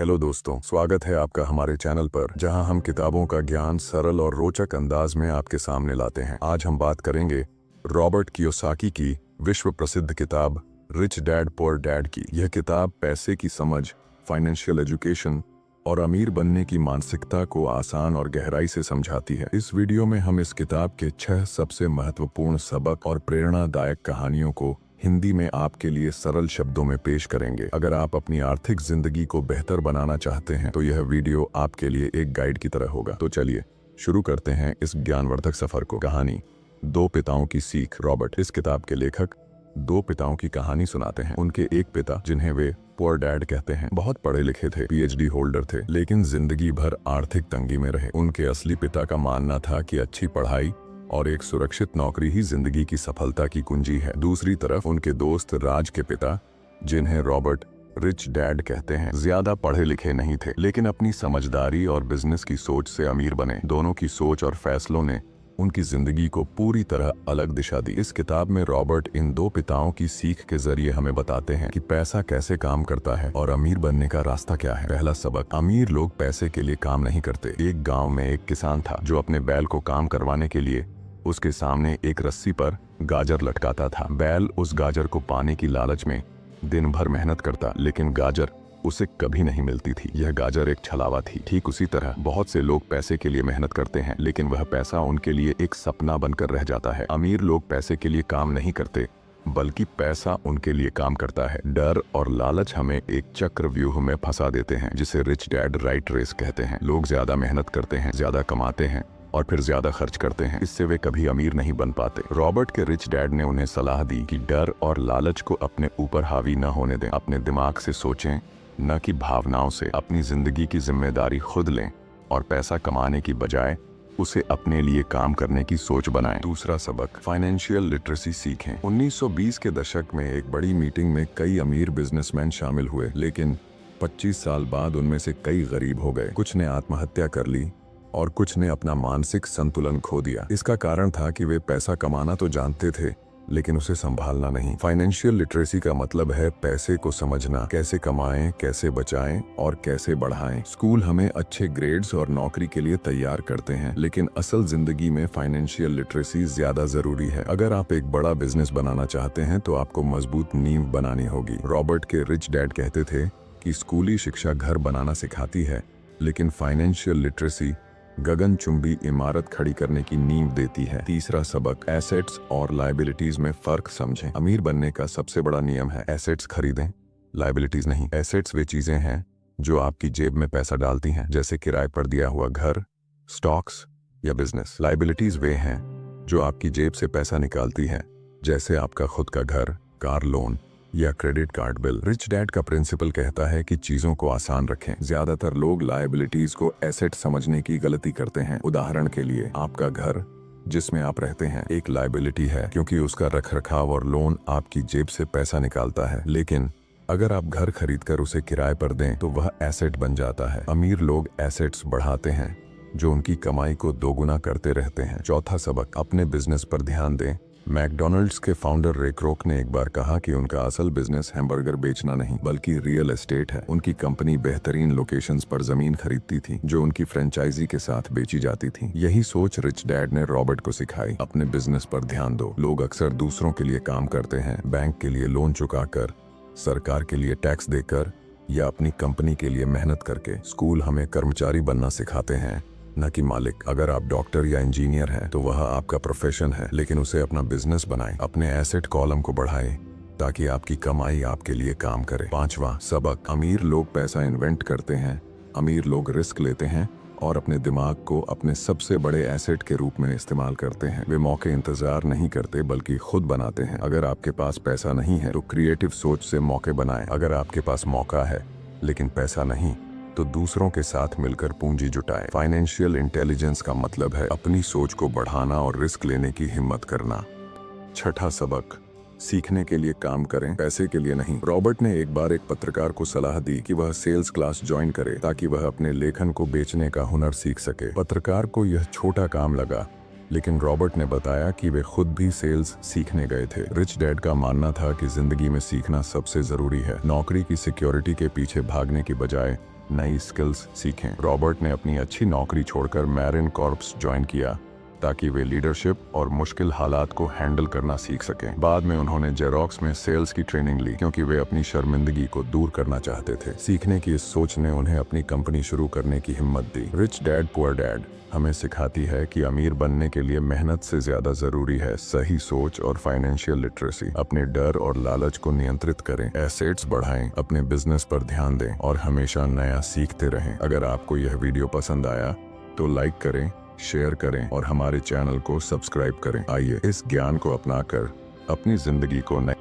Hello दोस्तों, स्वागत है आपका हमारे चैनल पर, जहां हम किताबों का ज्ञान सरल और रोचक अंदाज में आपके सामने लाते हैं। आज हम बात करेंगे रॉबर्ट कियोसाकी की विश्व प्रसिद्ध किताब रिच डैड पुअर डैड की। यह किताब पैसे की समझ, फाइनेंशियल एजुकेशन और अमीर बनने की मानसिकता को आसान और गहराई से समझाती है। इस वीडियो में हम इस किताब के 6 सबसे महत्वपूर्ण सबक और प्रेरणादायक कहानियों को हिंदी में आपके लिए सरल शब्दों में पेश करेंगे। अगर आप अपनी आर्थिक जिंदगी को बेहतर बनाना चाहते हैं तो यह वीडियो आपके लिए एक गाइड की तरह होगा। तो चलिए शुरू करते हैं इस ज्ञानवर्धक सफर को। कहानी, दो पिताओं की सीख। रॉबर्ट, इस किताब के लेखक, दो पिताओं की कहानी सुनाते हैं। उनके एक पिता, जिन्हें वे पुअर डैड कहते हैं, बहुत पढ़े लिखे थे, पीएचडी होल्डर थे, लेकिन जिंदगी भर आर्थिक तंगी में रहे। उनके असली पिता का मानना था कि अच्छी पढ़ाई और एक सुरक्षित नौकरी ही जिंदगी की सफलता की कुंजी है। दूसरी तरफ उनके दोस्त राज के पिता, जिन्हें रॉबर्ट रिच डैड कहते हैं, ज्यादा पढ़े लिखे नहीं थे, लेकिन अपनी समझदारी और बिजनेस की सोच से अमीर बने। दोनों की सोच और फैसलों ने उनकी जिंदगी को पूरी तरह अलग दिशा दी। इस किताब में रॉबर्ट इन दो पिताओं की सीख के जरिए हमें बताते हैं कि पैसा कैसे काम करता है और अमीर बनने का रास्ता क्या है। पहला सबक, अमीर लोग पैसे के लिए काम नहीं करते। एक गांव में एक किसान था जो अपने बैल को काम करवाने के लिए उसके सामने एक रस्सी पर गाजर लटकाता था। बैल उस गाजर को पाने की लालच में दिन भर मेहनत करता, लेकिन गाजर उसे कभी नहीं मिलती थी। यह गाजर एक छलावा थी। ठीक उसी तरह बहुत से लोग पैसे के लिए मेहनत करते हैं, लेकिन वह पैसा उनके लिए एक सपना बनकर रह जाता है। अमीर लोग पैसे के लिए काम नहीं करते, बल्कि पैसा उनके लिए काम करता है। डर और लालच हमें एक चक्रव्यूह में फंसा देते हैं, जिसे रिच डैड राइट रेस कहते हैं। लोग ज्यादा मेहनत करते हैं, ज्यादा कमाते हैं और फिर ज्यादा खर्च करते हैं। इससे वे कभी अमीर नहीं बन पाते। रॉबर्ट के रिच डैड ने उन्हें सलाह दी कि डर और लालच को अपने ऊपर हावी न होने दें। अपने दिमाग से सोचें, न कि भावनाओं से। अपनी जिंदगी की जिम्मेदारी खुद लें और पैसा कमाने की बजाय उसे अपने लिए काम करने की सोच बनाएं। दूसरा सबक, फाइनेंशियल लिटरेसी सीखें। 1920 के दशक में एक बड़ी मीटिंग में कई अमीर बिजनेसमैन शामिल हुए, लेकिन 25 साल बाद उनमें से कई गरीब हो गए। कुछ ने आत्महत्या कर ली और कुछ ने अपना मानसिक संतुलन खो दिया। इसका कारण था कि वे पैसा कमाना तो जानते थे, लेकिन उसे संभालना नहीं। फाइनेंशियल लिटरेसी का मतलब है पैसे को समझना, कैसे कमाएं, कैसे बचाएं और कैसे बढ़ाएं। स्कूल हमें अच्छे ग्रेड्स और नौकरी के लिए तैयार करते हैं, लेकिन असल जिंदगी में फाइनेंशियल लिटरेसी ज्यादा जरूरी है। अगर आप एक बड़ा बिजनेस बनाना चाहते हैं तो आपको मजबूत नींव बनानी होगी। रॉबर्ट के रिच डैड कहते थे कि स्कूली शिक्षा घर बनाना सिखाती है, लेकिन फाइनेंशियल लिटरेसी गगनचुंबी इमारत खड़ी करने की नींव देती है। तीसरा सबक, एसेट्स और लायबिलिटीज में फर्क समझें। अमीर बनने का सबसे बड़ा नियम है एसेट्स खरीदें, लायबिलिटीज नहीं। एसेट्स वे चीजें हैं जो आपकी जेब में पैसा डालती हैं, जैसे किराए पर दिया हुआ घर, स्टॉक्स या बिजनेस। लायबिलिटीज वे हैं जो आपकी जेब से पैसा निकालती हैं, जैसे आपका खुद का घर, कार लोन या credit card bill. Rich dad का प्रिंसिपल कहता है कि चीजों को आसान रखें। ज्यादातर लोग लायबिलिटीज को एसेट समझने की गलती करते हैं। उदाहरण के लिए, आपका घर जिसमें आप रहते हैं एक लायबिलिटी है, क्योंकि उसका रखरखाव और लोन आपकी जेब से पैसा निकालता है। लेकिन अगर आप घर खरीदकर उसे किराए पर दें तो वह एसेट बन जाता है। अमीर लोग एसेट्स बढ़ाते हैं जो उनकी कमाई को दोगुना करते रहते हैं। चौथा सबक, अपने बिजनेस पर ध्यान दें। मैकडॉनल्ड्स के फाउंडर रे क्रोक ने एक बार कहा कि उनका असल बिजनेस हैमबर्गर बेचना नहीं, बल्कि रियल एस्टेट है। उनकी कंपनी बेहतरीन लोकेशंस पर जमीन खरीदती थी, जो उनकी फ्रेंचाइजी के साथ बेची जाती थी। यही सोच रिच डैड ने रॉबर्ट को सिखाई। अपने बिजनेस पर ध्यान दो। लोग अक्सर दूसरों के लिए काम करते हैं, बैंक के लिए लोन चुकाकर, सरकार के लिए टैक्स देकर या अपनी कंपनी के लिए मेहनत करके। स्कूल हमें कर्मचारी बनना सिखाते हैं, न कि मालिक। अगर आप डॉक्टर या इंजीनियर हैं तो वह आपका प्रोफेशन है, लेकिन उसे अपना बिजनेस बनाएं। अपने एसेट कॉलम को बढ़ाएं ताकि आपकी कमाई आपके लिए काम करे। पांचवा सबक, अमीर लोग पैसा इन्वेंट करते हैं, अमीर लोग रिस्क लेते हैं और अपने दिमाग को अपने सबसे बड़े एसेट के रूप में इस्तेमाल करते हैं। वे मौके इंतजार नहीं करते, बल्कि खुद बनाते हैं। अगर आपके पास पैसा नहीं है तो क्रिएटिव सोच से मौके बनाएं। अगर आपके पास मौका है लेकिन पैसा नहीं, तो दूसरों के साथ मिलकर पूंजी जुटाएं। फाइनेंशियल इंटेलिजेंस का मतलब है अपनी सोच को बढ़ाना और रिस्क लेने की हिम्मत करना। छठा सबक, सीखने के लिए काम करें, पैसे के लिए नहीं। रॉबर्ट ने एक बार एक पत्रकार को सलाह दी कि वह सेल्स क्लास ज्वाइन करे ताकि वह अपने लेखन को बेचने का हुनर सीख सके। पत्रकार को यह छोटा काम लगा, लेकिन रॉबर्ट ने बताया कि वे खुद भी सेल्स सीखने गए थे। रिच डैड का मानना था कि जिंदगी में सीखना सबसे जरूरी है। नौकरी की सिक्योरिटी के पीछे भागने की बजाय नई स्किल्स सीखें। रॉबर्ट ने अपनी अच्छी नौकरी छोड़कर मैरिन कॉर्प्स ज्वाइन किया ताकि वे लीडरशिप और मुश्किल हालात को हैंडल करना सीख सकें। बाद में उन्होंने जेरोक्स में सेल्स की ट्रेनिंग ली क्योंकि वे अपनी शर्मिंदगी को दूर करना चाहते थे। सीखने की इस सोच ने उन्हें अपनी कंपनी शुरू करने की हिम्मत दी। रिच डैड पुअर डैड हमें सिखाती है कि अमीर बनने के लिए मेहनत से ज्यादा जरूरी है सही सोच और फाइनेंशियल लिटरेसी। अपने डर और लालच को नियंत्रित करें, एसेट्स बढ़ाएं, अपने बिजनेस पर ध्यान दें और हमेशा नया सीखते रहें। अगर आपको यह वीडियो पसंद आया तो लाइक करें, शेयर करें और हमारे चैनल को सब्सक्राइब करें। आइए इस ज्ञान को अपनाकर अपनी जिंदगी को नए